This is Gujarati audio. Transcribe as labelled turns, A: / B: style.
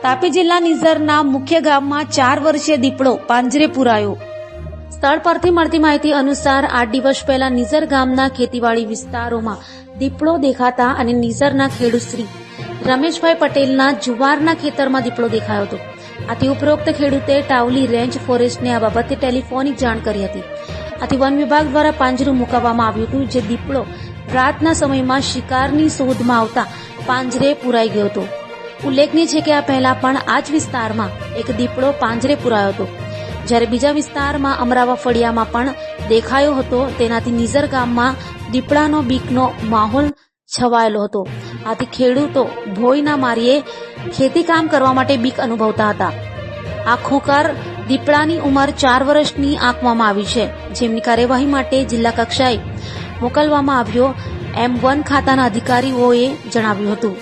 A: તાપી જિલ્લા નિઝરના મુખ્ય ગામમાં 4 વર્ષીય દીપડો પાંજરે પુરાયો. સ્થળ પરથી મળતી માહિતી અનુસાર 8 દિવસ પહેલા નિઝર ગામના ખેતીવાડી વિસ્તારોમાં દીપડો દેખાતા અને નિઝરના ખેડૂત શ્રી રમેશભાઈ પટેલના જુવારના ખેતરમાં દીપડો દેખાયો હતો. આથી ઉપરોક્ત ખેડૂતે ટાવલી રેન્જ ફોરેસ્ટને આ બાબતે ટેલિફોનિક જાણ કરી હતી. આથી વન વિભાગ દ્વારા પાંજરું મુકાવવામાં આવ્યું હતું, જે દીપડો રાતના સમયમાં શિકારની શોધમાં આવતા પાંજરે પુરાઈ ગયો હતો. ઉલ્લેખનીય છે કે આ પહેલા પણ આ જ વિસ્તારમાં એક દીપડો પાંજરે પુરાયો હતો, જ્યારે બીજા વિસ્તારમાં અમરાવા ફળિયામાં પણ દેખાયો હતો. તેનાથી નિઝર ગામમાં દીપડાનો બીકનો માહોલ છવાયેલો હતો. આથી ખેડૂતો ભોયના મારીએ ખેતી કામ કરવા માટે બીક અનુભવતા હતા. આ ખોખાર દીપડાની ઉંમર 4 વર્ષની આંકવામાં આવી છે, જેમની કાર્યવાહી માટે જિલ્લા કક્ષાએ મોકલવામાં આવ્યો એમ વન ખાતાના અધિકારીઓએ જણાવ્યું હતું.